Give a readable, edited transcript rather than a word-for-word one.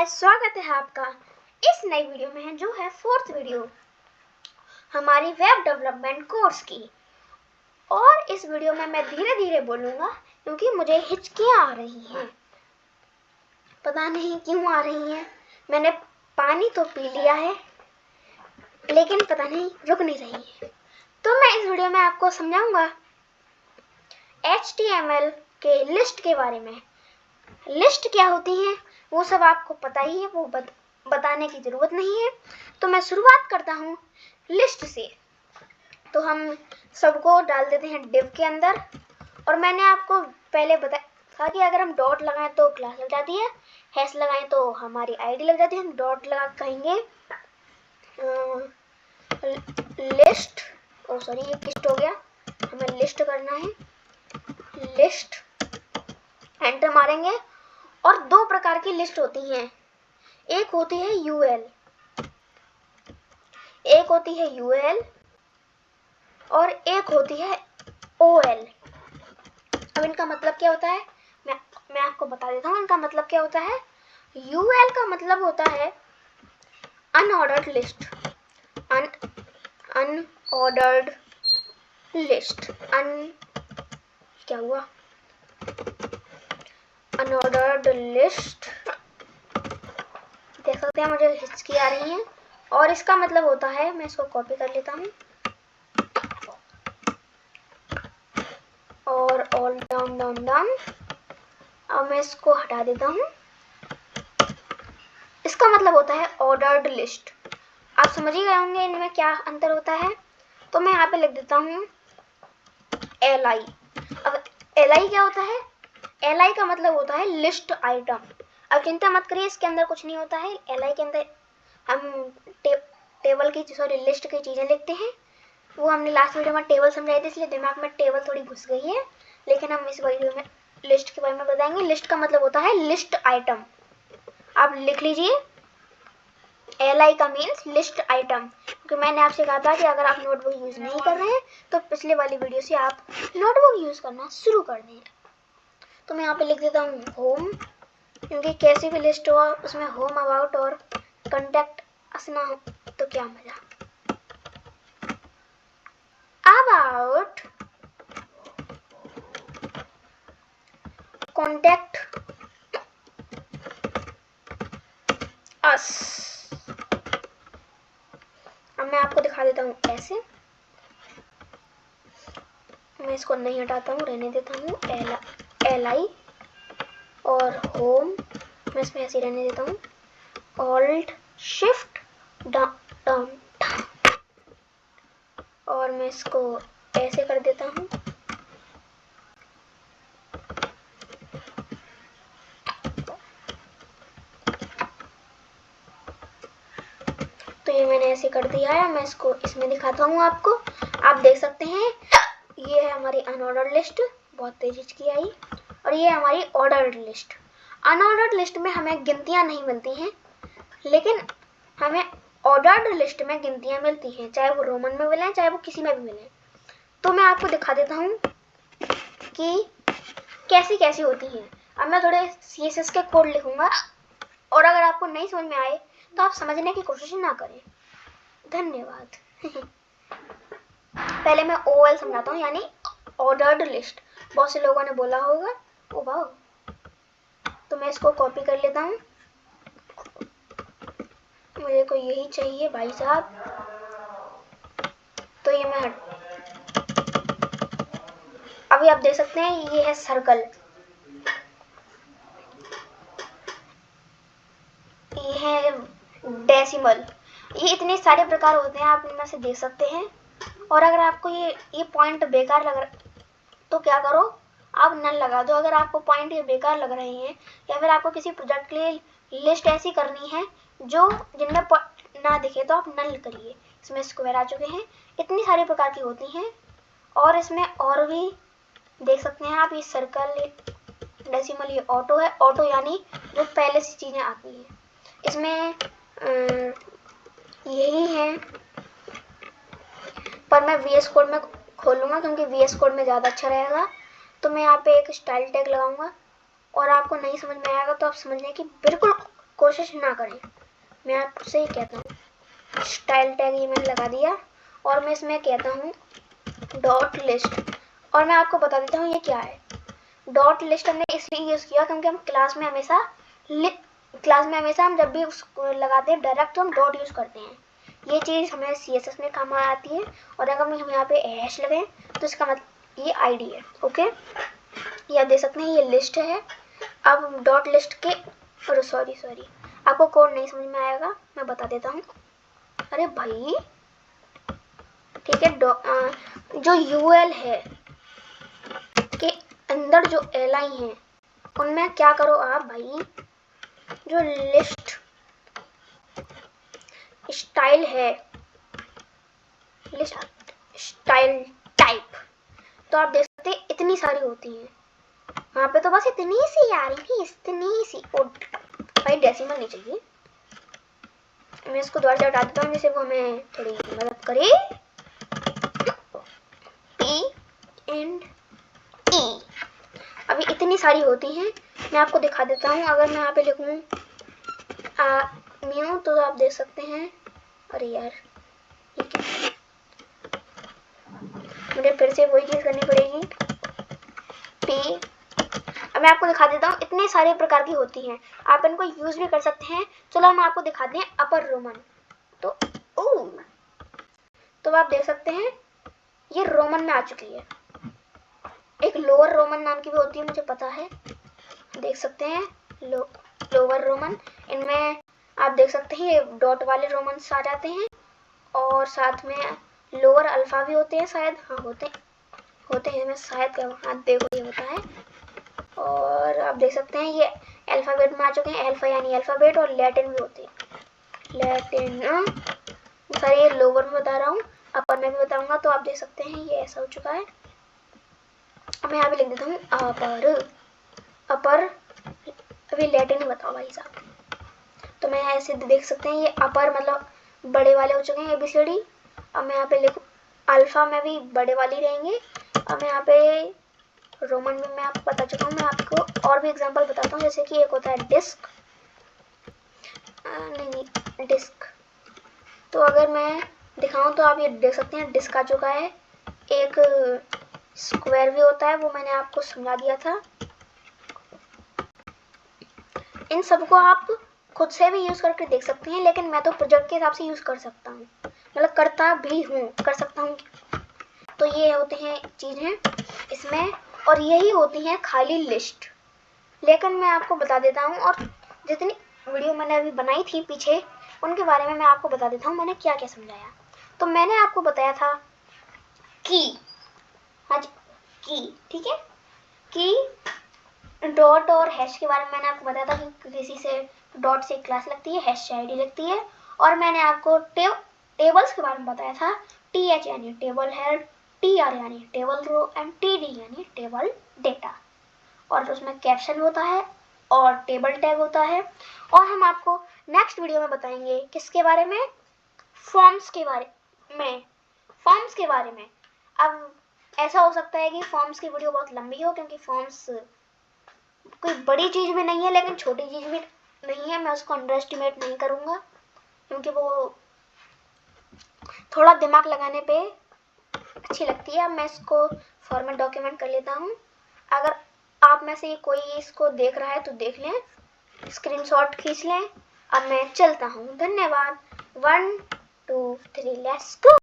Guys, स्वागत है आपका इस नई वीडियो में जो है फोर्थ वीडियो हमारी वेब डेवलपमेंट कोर्स की। और इस वीडियो में मैं धीरे धीरे बोलूँगा क्योंकि मुझे हिचकियाँ आ रही हैं। पता नहीं क्यों आ रही हैं। मैंने पानी तो पी लिया है लेकिन पता नहीं रुक नहीं रही है। तो मैं इस वीडियो में आपको समझाऊंगा HTML के लिस्ट के बारे में। लिस्ट क्या होती है वो सब आपको पता ही है, वो बताने की ज़रूरत नहीं है। तो मैं शुरुआत करता हूँ लिस्ट से। तो हम सबको डाल देते हैं डिव के अंदर। और मैंने आपको पहले बताया था कि अगर हम डॉट लगाएं तो क्लास लग जाती है, हैश लगाएं तो हमारी आईडी लग जाती है। हम डॉट लगा कहेंगे लिस्ट, ये लिस्ट हो गया, हमें लिस्ट करना है, लिस्ट, एंटर मारेंगे। और दो प्रकार की लिस्ट होती हैं, एक होती है UL, एक होती है UL और एक होती है OL। अब इनका मतलब क्या होता है मैं आपको बता देता हूँ। इनका मतलब क्या होता है। UL का मतलब होता है अनऑर्डर्ड लिस्ट, अनऑर्डर्ड लिस्ट, क्या हुआ, अनऑर्डर्ड लिस्ट। देख सकते हैं मुझे हिचकी आ रही है। और इसका मतलब होता है, मैं इसको कॉपी कर लेता हूँ और ऑल डाउन डाउन डाउन। अब मैं इसको हटा देता हूँ। इसका मतलब होता है ऑर्डर्ड लिस्ट। आप समझ ही गए होंगे इनमें क्या अंतर होता है। तो मैं यहाँ पे लिख देता हूँ LI। अब LI क्या होता है। LI का मतलब होता है लिस्ट आइटम। अब चिंता मत करिए, इसके अंदर कुछ नहीं होता है। LI के अंदर हम टेबल की लिस्ट की चीज़ें लिखते हैं। वो हमने लास्ट वीडियो में टेबल समझाई थी, इसलिए दिमाग में टेबल थोड़ी घुस गई है। लेकिन हम इस वीडियो में लिस्ट के बारे में बताएंगे। लिस्ट का मतलब होता है लिस्ट आइटम। आप लिख लीजिए, LI का मीन्स लिस्ट आइटम। क्योंकि मैंने आपसे कहा था कि अगर आप नोटबुक यूज़ नहीं कर रहे हैं तो पिछले वाली वीडियो से आप नोटबुक यूज़ करना शुरू कर दें। तो मैं यहाँ पे लिख देता हूँ होम, क्योंकि कैसी भी लिस्ट हो उसमें होम, अबाउट और कॉन्टैक्ट असना हो तो क्या मजा। About, contact us. अब मैं आपको दिखा देता हूँ ऐसे। मैं इसको नहीं हटाता हूँ, रहने देता हूँ LI और होम मैं इसमें ऐसे रहने देता हूँ। ऑल्ट शिफ्ट डाउन और मैं इसको ऐसे कर देता हूँ। तो ये मैंने ऐसे कर दिया है। मैं इसको इसमें दिखाता हूँ आपको। आप देख सकते हैं ये है हमारी अनऑर्डर्ड लिस्ट, बहुत तेजी की आई। और ये हमारी ऑर्डर्ड लिस्ट। अनऑर्डर्ड लिस्ट में हमें गिनतियाँ नहीं मिलती हैं, लेकिन हमें ऑर्डर्ड लिस्ट में गिनतियाँ मिलती हैं, चाहे वो रोमन में मिलें चाहे वो किसी में भी मिलें। तो मैं आपको दिखा देता हूँ कि कैसी कैसी होती हैं। अब मैं थोड़े CSS के कोड लिखूंगा और अगर आपको नहीं समझ में आए तो आप समझने की कोशिश ना करें। धन्यवाद। पहले मैं OL समझाता हूँ, यानी ऑर्डर्ड लिस्ट। बहुत से लोगों ने बोला होगा ओ वाह। तो मैं इसको कॉपी कर लेता हूँ, मुझे को यही चाहिए भाई साहब। तो ये मैं अभी आप देख सकते हैं ये है सर्कल, ये है डेसिमल। ये इतने सारे प्रकार होते हैं, आप इनमें से देख सकते हैं। और अगर आपको ये पॉइंट बेकार लग रहा तो क्या करो, आप नल लगा दो। अगर आपको पॉइंट ये बेकार लग रहे हैं या फिर आपको किसी प्रोजेक्ट के लिए लिस्ट ऐसी करनी है जो जिनमें ना दिखे तो आप नल करिए। इसमें स्क्वायर आ चुके हैं। इतनी सारी प्रकार की होती हैं। और इसमें और भी देख सकते हैं आप, ये सर्कल, डेसिमल, ये ऑटो है। ऑटो यानी जो पहले से चीज़ें आती हैं। इसमें यही है, पर मैं VS कोड में खोलूँगा क्योंकि VS कोड में ज़्यादा अच्छा रहेगा। तो मैं यहाँ पे एक स्टाइल टैग लगाऊंगा और आपको नहीं समझ में आएगा तो आप समझने की बिल्कुल कोशिश ना करें, मैं आपसे ही कहता हूँ। स्टाइल टैग ये मैंने लगा दिया और मैं इसमें कहता हूँ डॉट लिस्ट, और मैं आपको बता देता हूँ ये क्या है। डॉट लिस्ट हमने इसलिए यूज़ किया क्योंकि हम क्लास में हमेशा हम जब भी उसको लगाते हैं डायरेक्ट तो हम डॉट यूज़ करते हैं। ये चीज़ हमें CSS में काम आती है, और अगर हम यहाँ पे हैश लगाएं तो इसका मतलब ये आईडी है। ओके, ये आप देख सकते हैं ये लिस्ट है। अब डॉट लिस्ट के सॉरी आपको कोड नहीं समझ में आएगा, मैं बता देता हूँ। अरे भाई ठीक है, जो UL है के अंदर जो li है उनमें क्या करो आप भाई, जो लिस्ट स्टाइल है, लिस्ट स्टाइल टाइप, तो आप देख सकते हैं इतनी सारी होती हैं। वहाँ पे तो बस इतनी सी आ रही थी, इतनी सी। ओ भाई डेसिमल नहीं चाहिए, मैं इसको दोबारा से हटा देता हूँ जिससे वो हमें थोड़ी मदद करे। P एंड E अभी इतनी सारी होती हैं, मैं आपको दिखा देता हूँ। अगर मैं यहाँ पे लिखूँ म्यू तो आप देख सकते हैं। अरे यार ये क्या, मुझे फिर से वही चीज़ करनी पड़ेगी। P अब मैं आपको दिखा देता हूँ, इतने सारे प्रकार की होती हैं, आप इनको यूज़ भी कर सकते हैं। चलो हम आपको दिखाते हैं अपर रोमन। तो आप देख सकते हैं ये रोमन में आ चुकी है। एक लोअर रोमन नाम की भी होती है, मुझे पता है, देख सकते हैं लोअर रोमन। इनमें आप देख सकते हैं ये डॉट वाले रोमन्स आ जाते हैं, और साथ में लोअर अल्फा भी होते हैं शायद। हाँ होते हैं, मैं शायद हाँ देखो ये होता है। और आप देख सकते हैं ये अल्फ़ाबेट में आ चुके हैं, अल्फ़ा यानी अल्फ़ाबेट, और लैटिन भी होते हैं। लैटिन सर ये लोअर में बता रहा हूँ, अपर में भी बताऊंगा। तो आप देख सकते हैं ये ऐसा हो चुका है। अब मैं यहाँ पे लिख देता हूँ अपर अभी लैटिन ही बताओ भाई साहब। तो मैं ऐसे देख सकते हैं ये अपर मतलब बड़े वाले हो चुके हैं ABCD। अब मैं यहाँ पे लिखूँ अल्फ़ा में भी बड़े वाले रहेंगे। अब मैं यहाँ पे रोमन में मैं आपको बता चुका हूँ। मैं आपको और भी एग्जांपल बताता हूँ, जैसे कि एक होता है डिस्क, नहीं डिस्क। तो अगर मैं दिखाऊँ तो आप ये देख सकते हैं डिस्क आ चुका है। एक स्क्वायर भी होता है, वो मैंने आपको समझा दिया था। इन सबको आप खुद से भी यूज़ करके देख सकते हैं, लेकिन मैं तो प्रोजेक्ट के हिसाब से यूज़ कर सकता हूँ, मतलब करता भी हूँ, कर सकता हूँ। तो ये होते हैं चीज़ें इसमें, और यही होती हैं खाली लिस्ट। लेकिन मैं आपको बता देता हूँ, और जितनी वीडियो मैंने अभी बनाई थी पीछे उनके बारे में मैं आपको बता देता हूँ मैंने क्या क्या समझाया। तो मैंने आपको बताया था की, हाँ जी की, ठीक है, की डॉट और हैश के बारे में मैंने आपको बताया था कि किसी से डॉट से क्लास लगती है, हैश से आईडी लगती है। और मैंने आपको टेबल्स के बारे में बताया था, TH यानी टेबल हेड, TR यानी टेबल रो, एंड TD यानी टेबल डेटा, और उसमें कैप्शन होता है और टेबल टैग होता है। और हम आपको नेक्स्ट वीडियो में बताएंगे किसके बारे में, फॉर्म्स के बारे में, फॉर्म्स के बारे में। अब ऐसा हो सकता है कि फॉर्म्स की वीडियो बहुत लंबी हो, क्योंकि फॉर्म्स कोई बड़ी चीज़ भी नहीं है लेकिन छोटी चीज़ भी नहीं है, मैं उसको अंडर एस्टिमेट नहीं करूँगा, क्योंकि वो थोड़ा दिमाग लगाने पे अच्छी लगती है। अब मैं इसको फॉर्मेट डॉक्यूमेंट कर लेता हूँ। अगर आप में से कोई इसको देख रहा है तो देख लें, स्क्रीनशॉट खींच लें। अब मैं चलता हूँ, धन्यवाद। 1 2 3 लेट्स गो।